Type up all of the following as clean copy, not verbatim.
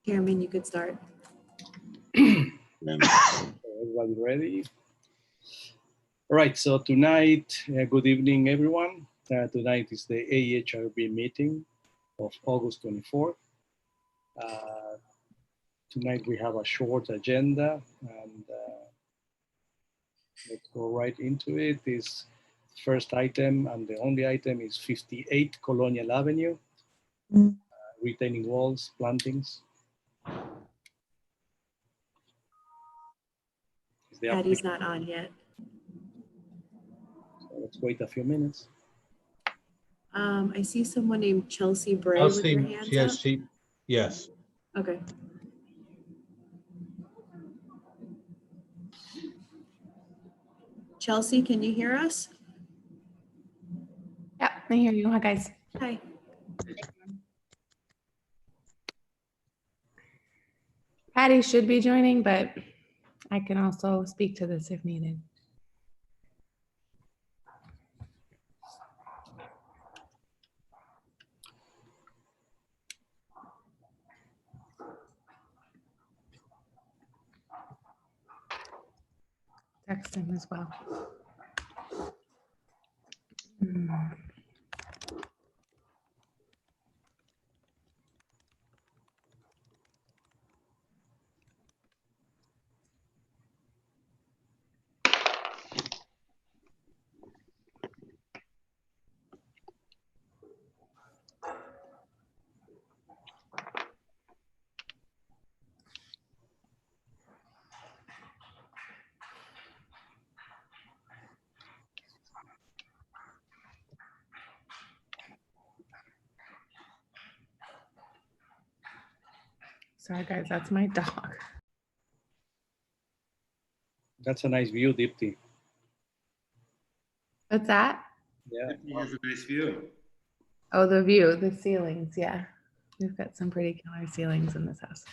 Chairman, you could start. Everybody ready? All right, so tonight, good evening, everyone. Tonight is the AHRB meeting of August 24th. Tonight we have a short agenda, and let's go right into it. This first item and the only item is 58 Colonial Avenue, retaining walls, plantings. Patty's not on yet. So let's wait a few minutes. I see someone named Chelsea Bray with your hands up. Yes. Okay. Chelsea, can you hear us? Yeah, I hear you. Hi, guys. Hi. Patty should be joining, but I can also speak to this if needed. Text him as well. Sorry, guys, that's my dog. That's a nice view, Deepti. What's that? Yeah. He has a nice view. Oh, the view, the ceilings. Yeah, we've got some pretty killer ceilings in this house.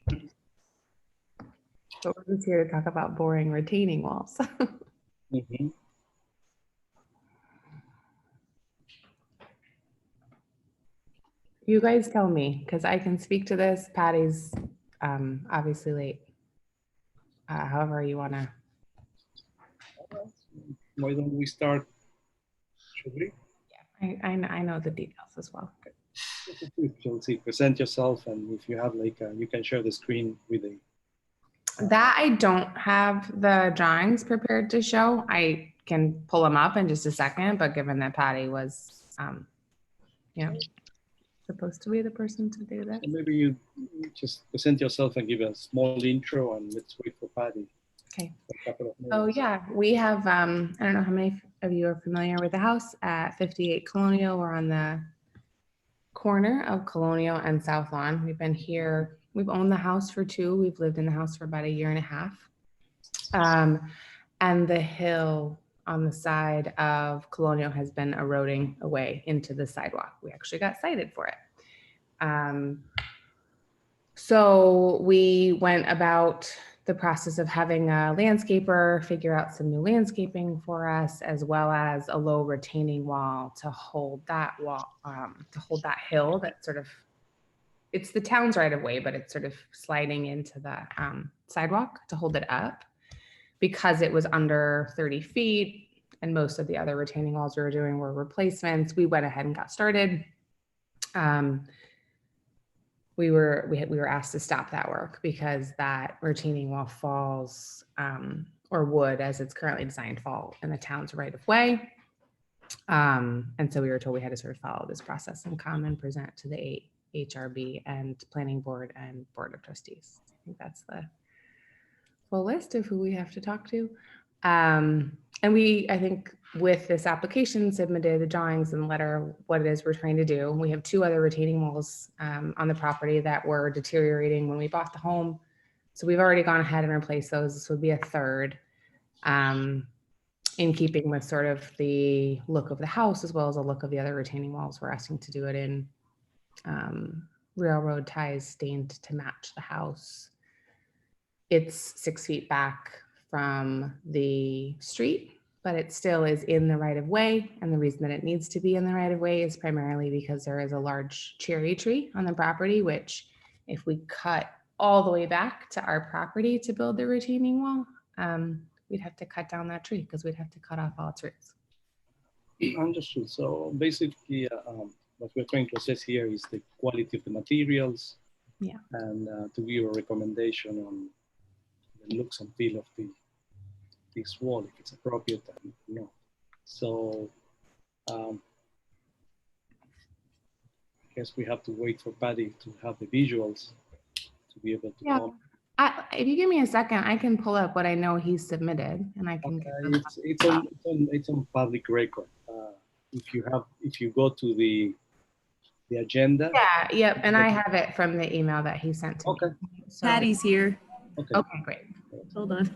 But we're just here to talk about boring retaining walls. Mm-hmm. You guys tell me, because I can speak to this. Patty's obviously late. However you want to. Why don't we start? Should we? Yeah, I know the details as well. Chelsea, present yourself, and if you have you can share the screen with the. That I don't have the drawings prepared to show. I can pull them up in just a second, but given that Patty was, supposed to be the person to do that. Maybe you just present yourself and give a small intro, and let's wait for Patty. Okay. For a couple of minutes. Oh yeah, we have, I don't know how many of you are familiar with the house at 58 Colonial. We're on the corner of Colonial and South Lawn. We've been here, we've owned the house for we've lived in the house for about a year and a half. And the hill on the side of Colonial has been eroding away into the sidewalk. We actually got cited for it. So we went about the process of having a landscaper figure out some new landscaping for us, as well as a low retaining wall to hold that wall, to hold that hill that sort of, it's the town's right of way, but it's sort of sliding into the sidewalk to hold it up. Because it was under 30 feet and most of the other retaining walls we were doing were replacements, we went ahead and got started. We were asked to stop that work because that retaining wall falls, or would, as it's currently designed, fall in the town's right of way. And so we were told we had to sort of follow this process and come and present to the AHRB and Planning Board and Board of Trustees. I think that's the full list of who we have to talk to. And we, I think with this application, submitted the drawings and letter, what it is we're trying to do. We have 2 other retaining walls on the property that were deteriorating when we bought the home. So we've already gone ahead and replaced those. This would be a 3rd, in keeping with sort of the look of the house, as well as the look of the other retaining walls. We're asking to do it in railroad ties stained to match the house. It's 6 feet back from the street, but it still is in the right of way. And the reason that it needs to be in the right of way is primarily because there is a large cherry tree on the property, which if we cut all the way back to our property to build the retaining wall, we'd have to cut down that tree because we'd have to cut off all trees. Understood. So basically, what we're trying to assess here is the quality of the materials. Yeah. And to give a recommendation on the looks and feel of this wall, if it's appropriate and no. So I guess we have to wait for Patty to have the visuals to be able to Yeah. comment. If you give me a second, I can pull up what I know he's submitted, and I can. Okay. It's on public record. If you go to the agenda. Yeah. Yep. And I have it from the email that he sent to Okay. me. So, Patty's here. Okay. okay, great. Hold on.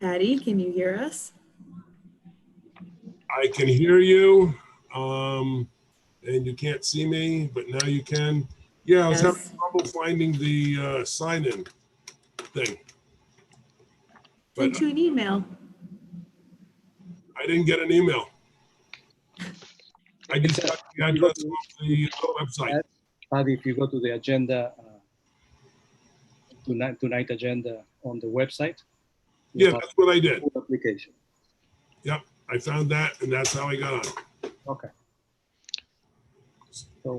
Patty, can you hear us? I can hear you, and you can't see me, but now you can. Yeah, I was having trouble finding the sign-in thing. Sent you an email. I didn't get an email. I just got the address of the website. Patty, if you go to the agenda, tonight agenda on the website. Yeah, that's what I did. Full application. Yep, I found that, and that's how I got on. Okay. So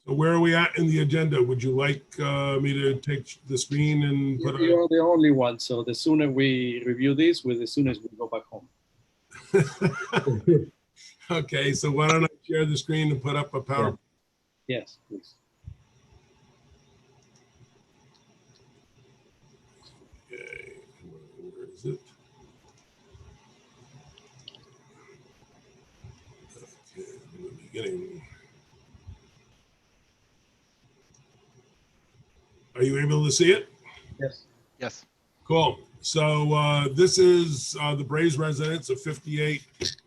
where are we at in the agenda? Would you like me to take the screen and put it? you're the only one. So the sooner we review this, the sooner we go back home. Okay, so why don't I share the screen and put up a PowerPoint? Yes, please. Okay, where is it? Okay, in the beginning. Are you able to see it? Yes. Yes. Cool. So this is the Braves residence of 58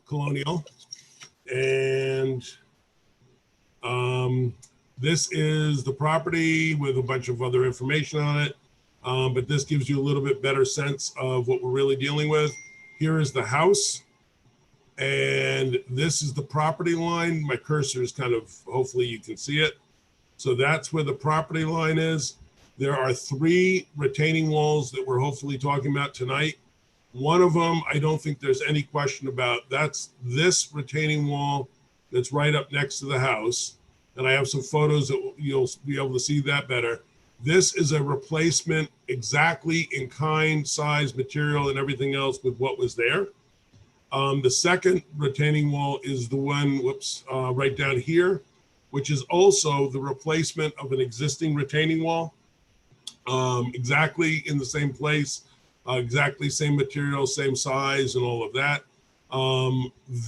Colonial. And this is the property with a bunch of other information on it. But this gives you a little bit better sense of what we're really dealing with. Here is the house. And this is the property line. My cursor is kind of, hopefully you can see it. So that's where the property line is. There are 3 retaining walls that we're hopefully talking about tonight. One of them, I don't think there's any question about. That's this retaining wall that's right up next to the house. And I have some photos that you'll be able to see that better. This is a replacement exactly in kind, size, material, and everything else with what was there. The second retaining wall is the one, right down here, which is also the replacement of an existing retaining wall. Exactly in the same place, exactly same material, same size, and all of that.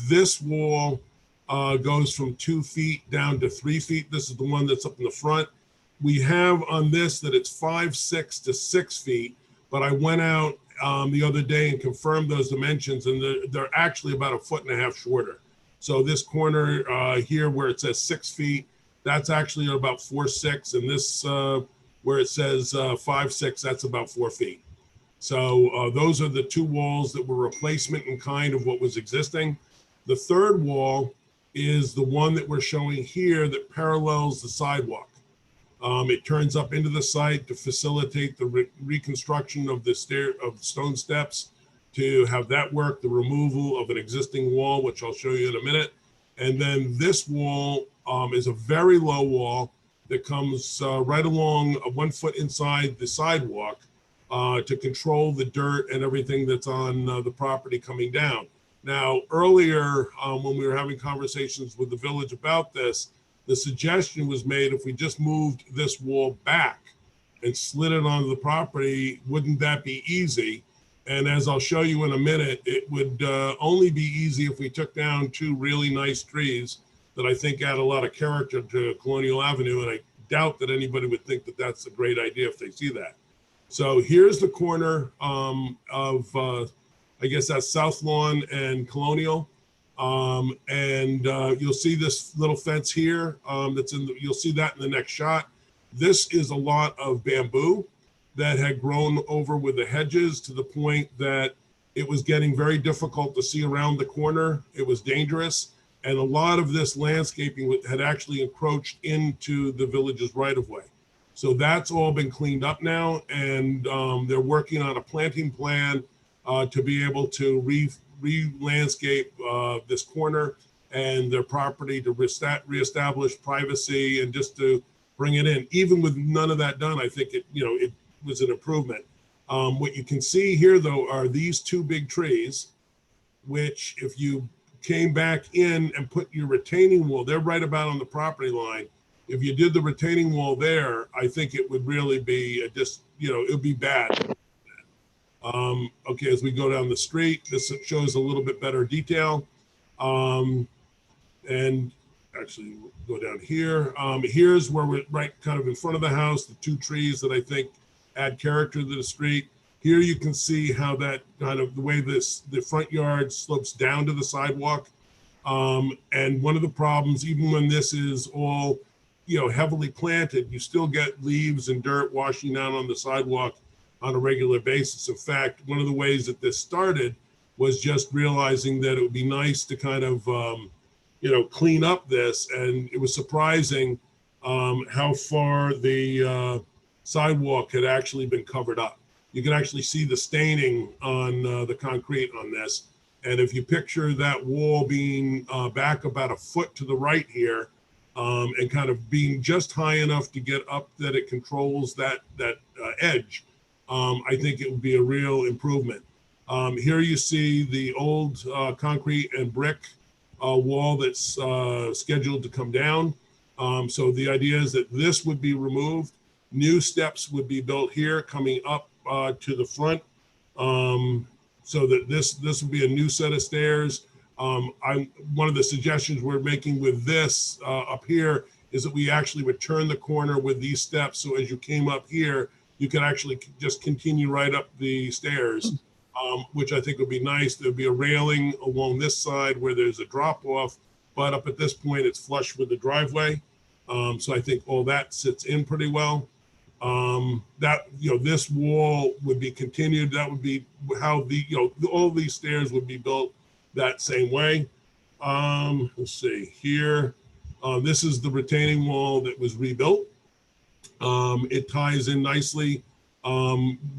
This wall goes from 2 feet down to 3 feet. This is the one that's up in the front. We have on this that it's 5'6" to 6 feet, but I went out the other day and confirmed those dimensions, and they're actually about 1.5 feet shorter. So this corner here where it says 6 feet, that's actually about 4'6", and this where it says 5'6", that's about 4 feet. So those are the 2 walls that were replacement in kind of what was existing. The third wall is the one that we're showing here that parallels the sidewalk. It turns up into the site to facilitate the reconstruction of the stone steps, to have that work, the removal of an existing wall, which I'll show you in a minute. And then this wall is a very low wall that comes right along 1 foot inside the sidewalk to control the dirt and everything that's on the property coming down. Now, earlier when we were having conversations with the village about this, the suggestion was made if we just moved this wall back and slid it onto the property, wouldn't that be easy? And as I'll show you in a minute, it would only be easy if we took down 2 really nice trees that I think add a lot of character to Colonial Avenue, and I doubt that anybody would think that that's a great idea if they see that. So here's the corner of, I guess that's South Lawn and Colonial. You'll see this little fence here that's you'll see that in the next shot. This is a lot of bamboo that had grown over with the hedges to the point that it was getting very difficult to see around the corner. It was dangerous. And a lot of this landscaping had actually encroached into the village's right of way. So that's all been cleaned up now, and they're working on a planting plan to be able to re-landscape this corner and their property to reestablish privacy and just to bring it in. Even with none of that done, I think it was an improvement. What you can see here, though, are these two big trees, which if you came back in and put your retaining wall, they're right about on the property line. If you did the retaining wall there, I think it would really be it would be bad. Okay, as we go down the street, this shows a little bit better detail. And actually go down here. Here's where we're right kind of in front of the house, the two trees that I think add character to the street. Here you can see how that kind of the way the front yard slopes down to the sidewalk. And one of the problems, even when this is all, heavily planted, you still get leaves and dirt washing down on the sidewalk on a regular basis. In fact, one of the ways that this started was just realizing that it would be nice to kind of, clean up this. And it was surprising how far the sidewalk had actually been covered up. You can actually see the staining on the concrete on this. And if you picture that wall being back about a foot to the right here, and kind of being just high enough to get up that it controls that edge, I think it would be a real improvement. Here you see the old concrete and brick wall that's scheduled to come down. So the idea is that this would be removed. New steps would be built here coming up to the front, so that this would be a new set of stairs. One of the suggestions we're making with this up here is that we actually would turn the corner with these steps. So as you came up here, you could actually just continue right up the stairs, which I think would be nice. There'd be a railing along this side where there's a drop off, but up at this point, it's flush with the driveway. So I think all that sits in pretty well. This wall would be continued. That would be how all these stairs would be built that same way. Let's see here. This is the retaining wall that was rebuilt. It ties in nicely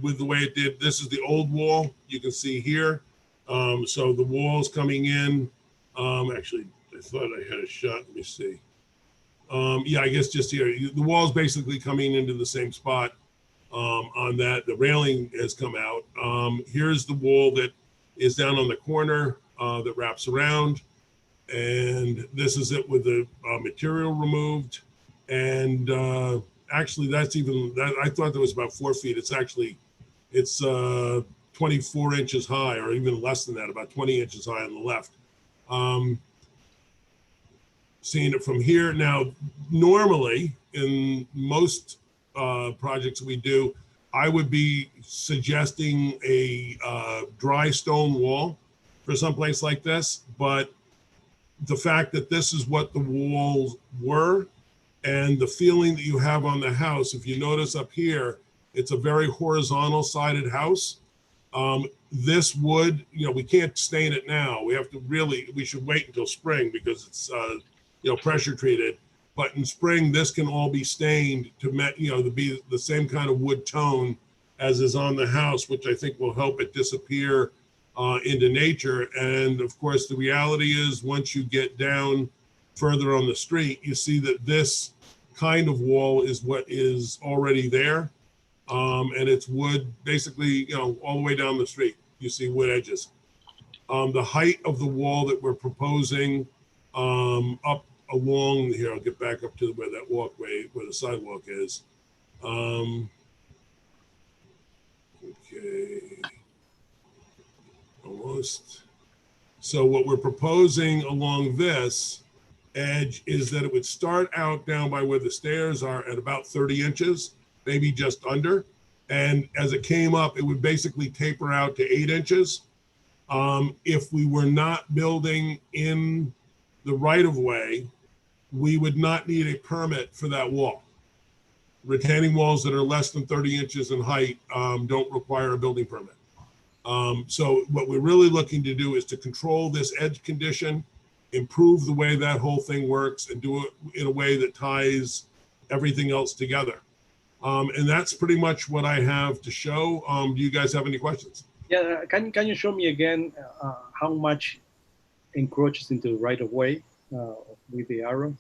with the way it did. This is the old wall you can see here. So the wall's coming in. Actually, I thought I had a shot. Let me see. Yeah, I guess just here. The wall's basically coming into the same spot on that. The railing has come out. Here's the wall that is down on the corner that wraps around. And this is it with the material removed. And actually, that's even, I thought that was about 4 feet. It's 24 inches high, or even less than that, about 20 inches high on the left. Seeing it from here. Now, normally in most projects we do, I would be suggesting a dry stone wall for someplace like this, but the fact that this is what the walls were and the feeling that you have on the house, if you notice up here, it's a very horizontal sided house. This wood, we can't stain it now. We should wait until spring because it's pressure treated, but in spring this can all be stained to be the same kind of wood tone as is on the house, which I think will help it disappear into nature. And of course, the reality is once you get down further on the street, you see that this kind of wall is what is already there, and it's wood basically, all the way down the street. You see wood edges. The height of the wall that we're proposing up along here, I'll get back up to where that walkway, where the sidewalk is. Okay, almost. So what we're proposing along this edge is that it would start out down by where the stairs are at about 30 inches, maybe just under. And as it came up, it would basically taper out to 8 inches. If we were not building in the right of way, we would not need a permit for that wall. Retaining walls that are less than 30 inches in height don't require a building permit. So what we're really looking to do is to control this edge condition improve the way that whole thing works and do it in a way that ties everything else together. And that's pretty much what I have to show. Do you guys have any questions? Yeah, can you show me again how much encroaches into the right of way with the arrow?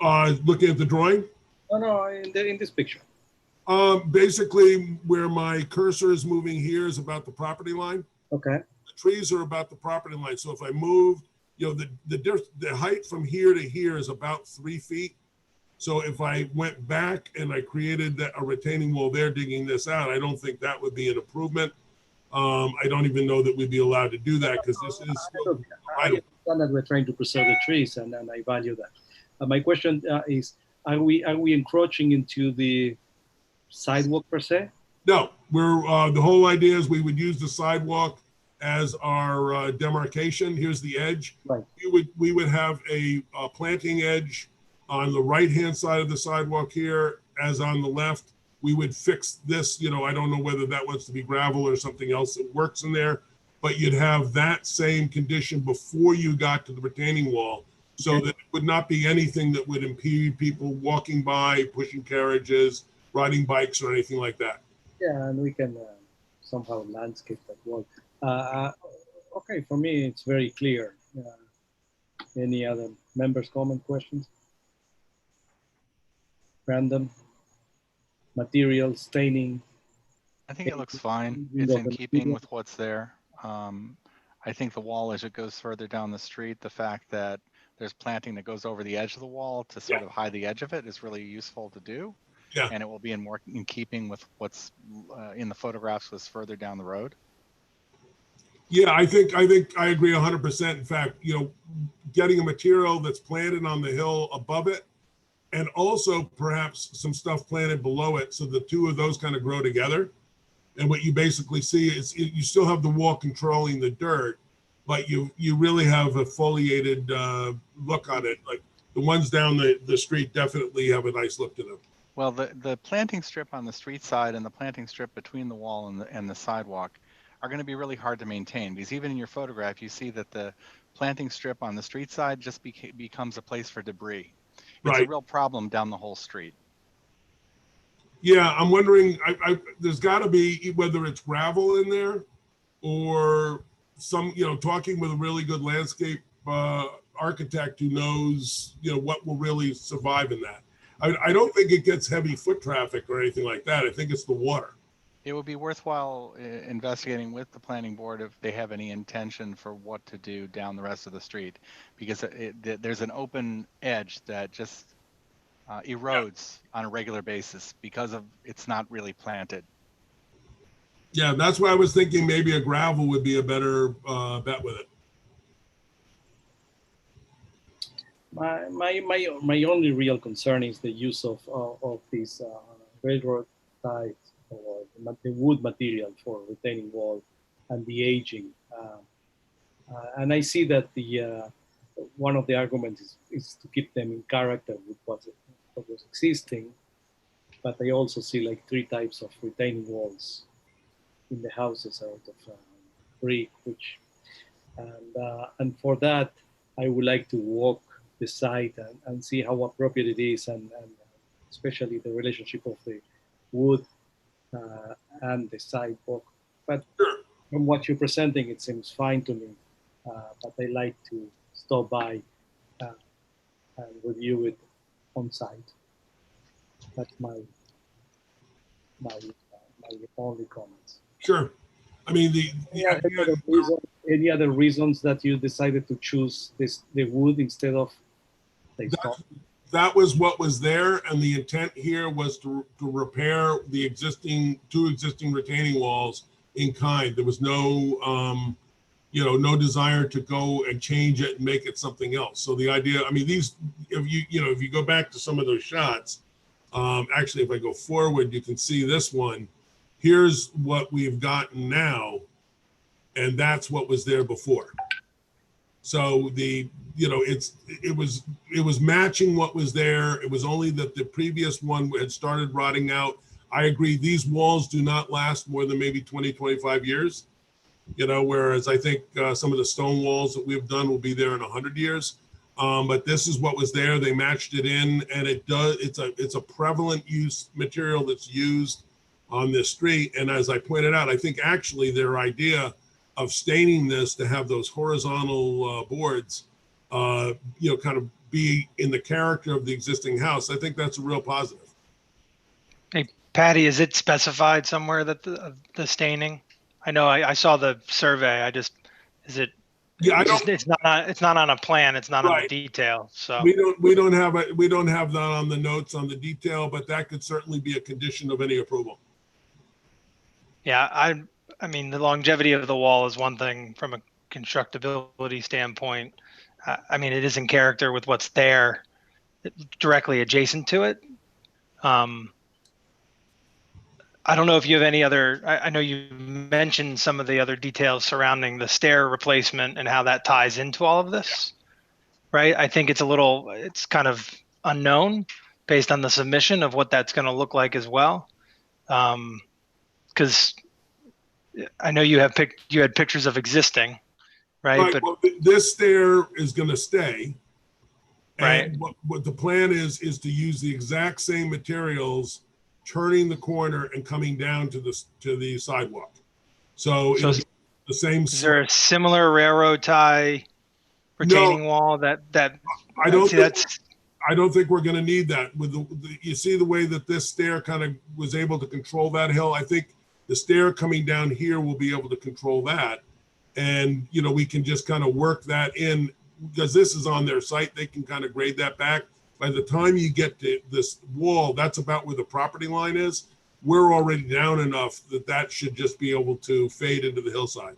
Looking at the drawing? No, in this picture. Basically, where my cursor is moving here is about the property line. Okay. The trees are about the property line. So if I move, the height from here to here is about 3 feet. So if I went back and I created a retaining wall there, digging this out, I don't think that would be an improvement. I don't even know that we'd be allowed to do that because this is. I understand that we're trying to preserve the trees, and I value that. My question is: Are we encroaching into the sidewalk per se? No, the whole idea is we would use the sidewalk as our demarcation. Here's the edge. Right. We would have a planting edge on the right-hand side of the sidewalk here, as on the left. We would fix this, I don't know whether that wants to be gravel or something else that works in there, but you'd have that same condition before you got to the retaining wall, so that it would not be anything that would impede people walking by, pushing carriages, riding bikes, or anything like that. Yeah, and we can somehow landscape that wall. Okay, for me, it's very clear. Any other members' comment, questions? Random material, staining. I think it looks fine. It's in keeping with what's there. I think the wall, as it goes further down the street, the fact that there's planting that goes over the edge of the wall to sort of hide the edge of it is really useful to do. Yeah. And it will be in keeping with what's in the photographs was further down the road. Yeah, I think I agree 100%. In fact, getting a material that's planted on the hill above it, and also perhaps some stuff planted below it, so the two of those kind of grow together. And what you basically see is you still have the wall controlling the dirt, but you really have a foliated look on it. Like the ones down the street definitely have a nice look to them. Well, the planting strip on the street side and the planting strip between the wall and the sidewalk are going to be really hard to maintain, because even in your photograph, you see that the planting strip on the street side just becomes a place for debris. It's a real problem down the whole street. Yeah, I'm wondering, there's got to be, whether it's gravel in there or some, talking with a really good landscape architect who knows, what will really survive in that. I don't think it gets heavy foot traffic or anything like that. I think it's the water. It would be worthwhile investigating with the planning board if they have any intention for what to do down the rest of the street, because there's an open edge that just erodes on a regular basis because of it's not really planted. Yeah, that's why I was thinking maybe a gravel would be a better bet with it. My only real concern is the use of these railroad ties or the wood material for retaining wall and the aging. And I see that the one of the arguments is to keep them in character with what was existing, but I also see like 3 types of retaining walls in the houses out of brick, and for that I would like to walk the site and see how appropriate it is, and especially the relationship of the wood and the sidewalk. But from what you're presenting, it seems fine to me. But I like to stop by and review it on site. That's my only comments. Sure. I mean, any other reasons that you decided to choose the wood instead of the stone? That was what was there, and the intent here was to repair the two existing retaining walls in kind. There was no no desire to go and change it and make it something else. So the idea, I mean, these, if you go back to some of those shots, actually, if I go forward, you can see this one. Here's what we've gotten now, and that's what was there before. So it was matching what was there. It was only that the previous one had started rotting out. I agree, these walls do not last more than maybe 20, 25 years. You know, whereas I think some of the stone walls that we've done will be there in 100 years. But this is what was there. They matched it in, and it's a prevalent use material that's used on this street. And as I pointed out, I think actually their idea of staining this to have those horizontal boards, you know, kind of be in the character of the existing house, I think that's a real positive. Hey, Patty, is it specified somewhere that the staining? I know I saw the survey. Is it? Yeah, it's not on a plan. It's not on Right. the detail. So we don't have that on the notes on the detail, but that could certainly be a condition of any approval. yeah, I mean, the longevity of the wall is one thing from a constructability standpoint. I mean, it is in character with what's there directly adjacent to it. I don't know if you have any other, I know you mentioned some of the other details surrounding the stair replacement and how that ties into all of this, right? I think it's kind of unknown based on the submission of what that's going to look like as well. Because I know you had pictures of existing, right? Right. But Well, this stair is going to stay. Right. And what the plan is to use the exact same materials, turning the corner and coming down to the sidewalk. So So it's the same. is there a similar railroad tie retaining wall that I don't see, think, that's I don't think we're going to need that. With you see the way that this stair kind of was able to control that hill. I think the stair coming down here will be able to control that. And, you know, we can just kind of work that in because this is on their site. They can kind of grade that back. By the time you get to this wall, that's about where the property line is. We're already down enough that should just be able to fade into the hillside.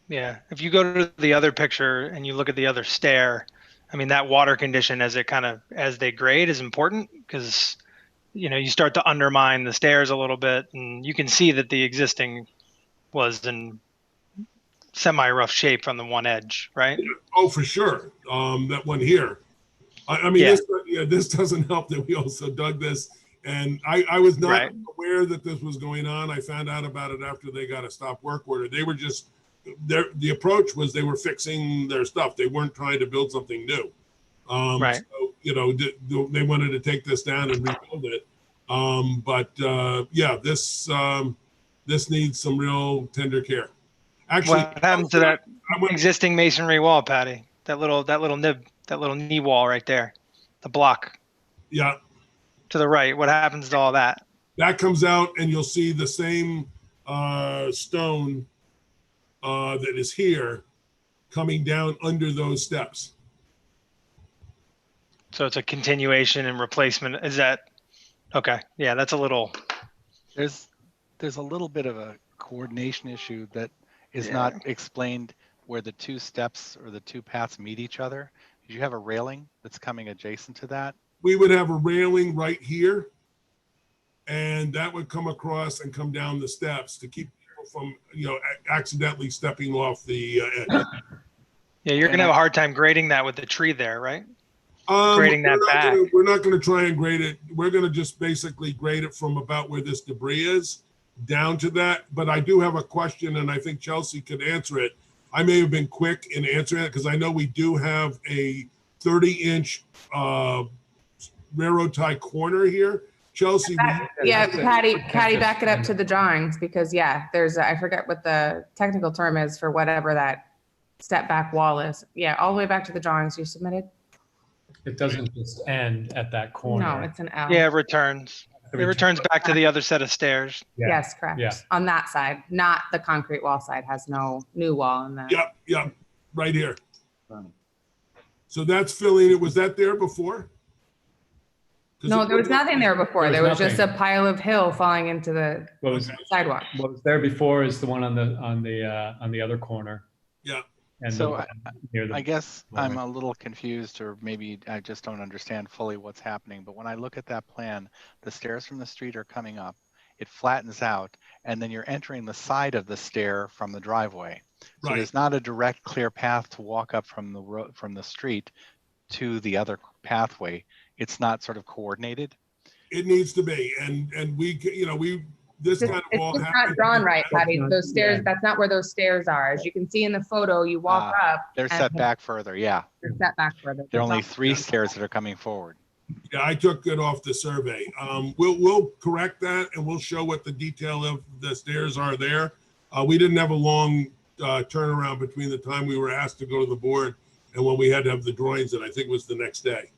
Yeah, if you go to the other picture and you look at the other stair, I mean, that water condition as they grade is important because, you know, you start to undermine the stairs a little bit and you can see that the existing was in semi-rough shape from the one edge, right? Oh, for sure. That one here. I mean, this doesn't help that we also dug this. And I was not aware that this was going on. I found out about it after they got a stop work order. They were just, the approach was they were fixing their stuff. They weren't trying to build something new. So, you know, they wanted to take this down and rebuild it. Yeah, this needs some real tender care. Actually, what happened to that existing masonry wall, Patty? That little knee wall right there, the block. Yeah. To the right. What happens to all that? That comes out, and you'll see the same stone that is here coming down under those steps. So it's a continuation and replacement. Is that okay? Yeah, that's a little. There's a little bit of a coordination issue that is not explained where the two steps or the two paths meet each other. Did you have a railing that's coming adjacent to that? We would have a railing right here, and that would come across and come down the steps to keep people from, you know, accidentally stepping off the edge. Yeah, you're gonna have a hard time grading that with the tree there, right? Grading that back. We're not going to try and grade it. We're going to just basically grade it from about where this debris is down to that. But I do have a question, and I think Chelsea could answer it. I may have been quick in answering it because I know we do have a 30-inch railroad tie corner here. Chelsea. Patty, back it up to the drawings because there's I forget what the technical term is for whatever that step back wall is. Yeah, all the way back to the drawings you submitted. It doesn't just end at that corner. No, it's an L. Yeah, it returns. It returns back to the other set of stairs. Yeah. Yes, correct. Yeah. On that side, not the concrete wall side, has no new wall in the. Yep, right here. So that's filling it. Was that there before? No, there was nothing there before. There was just a pile of hill falling into the sidewalk. What was there before is the one on the other corner. Yeah. And so I guess I'm a little confused, or maybe I just don't understand fully what's happening. But when I look at that plan, the stairs from the street are coming up, it flattens out, and then you're entering the side of the stair from the driveway. So there's not a direct, clear path to walk up from the road, from the street to the other pathway. It's not sort of coordinated. It needs to be, and we, you know, this It's kind just, of all it's just happened. not drawn right, Patty. not- Those stairs, yeah. that's not where those stairs are. As you can see in the photo, you walk up. They're and set back further, yeah. They're set back further. There are That's only all. 3 stairs that are coming forward. Yeah, I took it off the survey. We'll correct that and we'll show what the detail of the stairs are there. We didn't have a long turnaround between the time we were asked to go to the board and when we had to have the drawings, and I think it was the next day.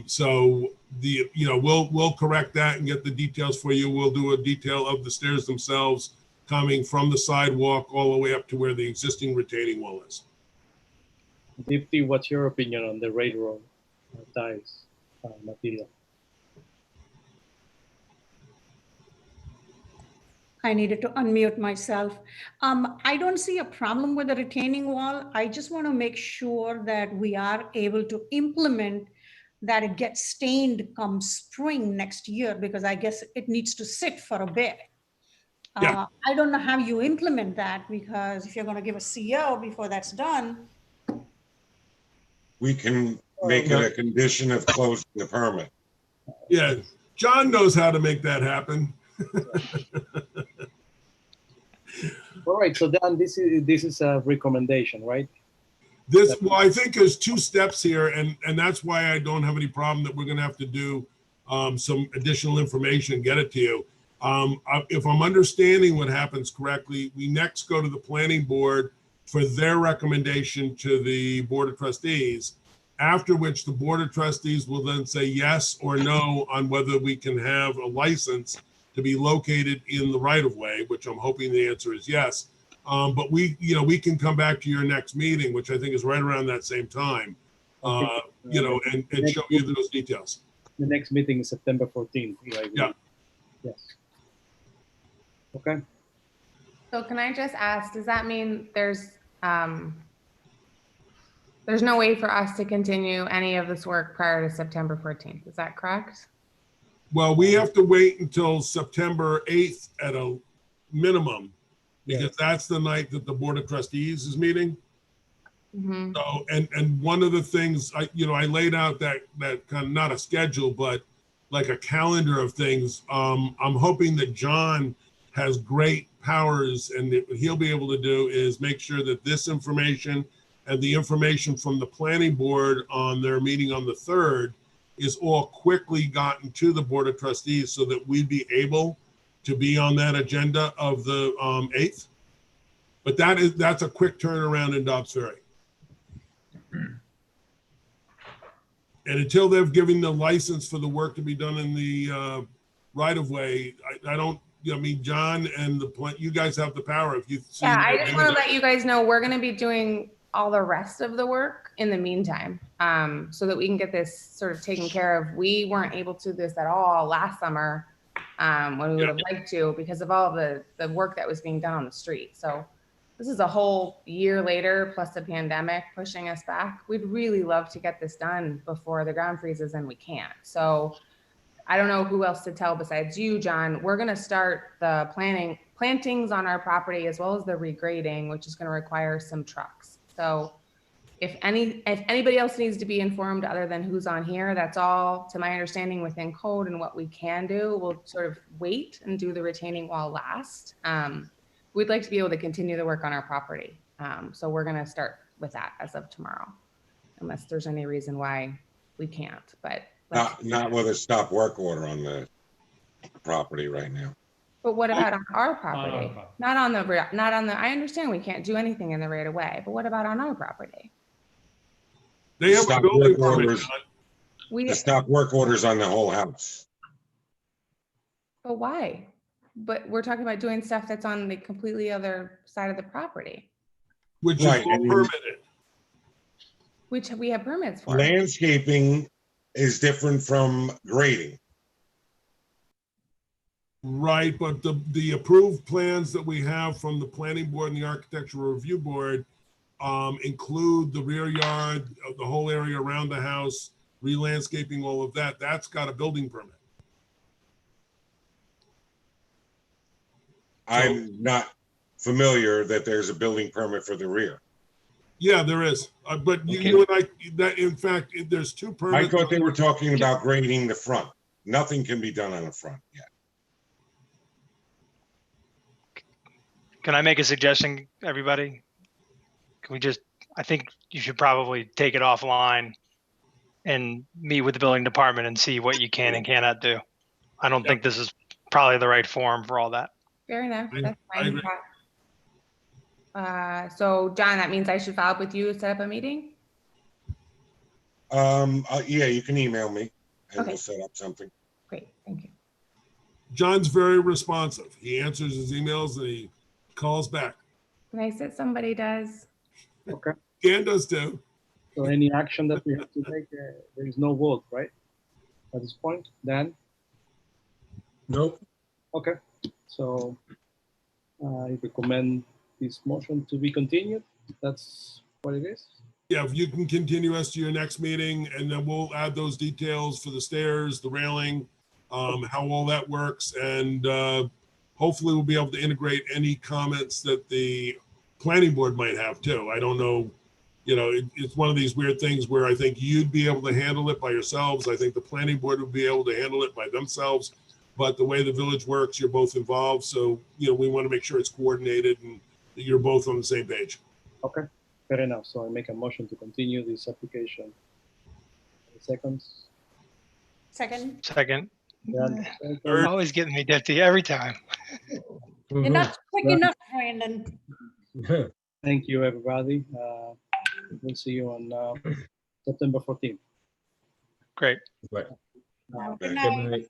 So we'll correct that and get the details for you. We'll do a detail of the stairs themselves coming from the sidewalk all the way up to where the existing retaining wall is. Dipti, what's your opinion on the railroad ties material? I needed to unmute myself. I don't see a problem with the retaining wall. I just want to make sure that we are able to implement that it gets stained come spring next year, because I guess it needs to sit for a bit. Yeah. I don't know how you implement that, because if you're going to give a CO before that's done, We can make it a condition of closing the permit. Yeah, John knows how to make that happen. All right, so then this is a recommendation, right? Well, I think there's 2 steps here, and that's why I don't have any problem that we're gonna have to do some additional information and get it to you. If I'm understanding what happens correctly, we next go to the planning board for their recommendation to the Board of Trustees, after which the Board of Trustees will then say yes or no on whether we can have a license to be located in the right-of-way, which I'm hoping the answer is yes. But we can come back to your next meeting, which I think is right around that same time, and show you those details. The next meeting is September 14th. Right? Yeah. Yes. Okay. So can I just ask, does that mean there's no way for us to continue any of this work prior to September 14th? Is that correct? Well, we have to wait until September 8th at a minimum, because that's the night that the Board of Trustees is meeting. Mm-hmm. So, and one of the things I laid out that kind of not a schedule, but like a calendar of things. I'm hoping that John has great powers, and what he'll be able to do is make sure that this information and the information from the planning board on their meeting on the 3rd is all quickly gotten to the Board of Trustees so that we'd be able to be on that agenda of the 8th. But that's a quick turnaround in Dobbs Ferry. And until they've given the license for the work to be done in the right-of-way, John and you guys have the power. If you see, Yeah, I just want to let you guys know we're going to be doing all the rest of the work in the meantime, so that we can get this sort of taken care of. We weren't able to do this at all last summer when we would have liked to, because of all the work that was being done on the street. So this is a whole year later, plus the pandemic pushing us back. We'd really love to get this done before the ground freezes, and we can't. So I don't know who else to tell besides you, John. We're going to start the plantings on our property, as well as the regrading, which is going to require some trucks. So if anybody else needs to be informed other than who's on here, that's all, to my understanding, within code and what we can do. We'll sort of wait and do the retaining wall last. We'd like to be able to continue the work on our property. So we're going to start with that as of tomorrow, unless there's any reason why we can't. But Not with a stop work order on the property right now. But what about on our property? Not on the, I understand we can't do anything in the right of way, but what about on our property? they have a Stop building work permit. orders. The stop work orders on the whole house. But why? But we're talking about doing stuff that's on the completely other side of the property, Which Right, is all and you- permitted. which we have permits for. Landscaping is different from grading. Right, but the approved plans that we have from the planning board and the architectural review board include the rear yard, the whole area around the house, re-landscaping, all of that. That's got a building permit. I'm not familiar that there's a building permit for the rear. Yeah, there is. But Okay. you and I, in fact, there's 2 I permits. thought they were talking about grading the front. Nothing can be done on the front yet. Can I make a suggestion, everybody? Can we just, I think you should probably take it offline and meet with the building department and see what you can and cannot do. I don't Yep. think this is probably the right forum for all that. Fair enough. I- That's I fine. agree. So John, that means I should follow up with you to set up a meeting? Yeah, you can email me and Okay. we'll set up something. Great, thank you. John's very responsive. He answers his emails and he calls back. Nice that somebody does. Okay. Dan does too. So any action that we have to make, there is no vote, right? At this point, Dan? Nope. Okay, so I recommend this motion to be continued. That's what it is. Yeah, if you can continue us to your next meeting, and then we'll add those details for the stairs, the railing, how all that works, and hopefully we'll be able to integrate any comments that the planning board might have too. I don't know, it's one of these weird things where I think you'd be able to handle it by yourselves. I think the planning board would be able to handle it by themselves. But the way the village works, you're both involved. So, we want to make sure it's coordinated and that you're both on the same page. Okay, fair enough. So I make a motion to continue this application. Any seconds? Second, Second. Dan, Third. Always getting me deputy every time. you're not quick enough, Brandon. Thank you, everybody. We'll see you on September 14th. Great. Right. Good Okay. night. Good night.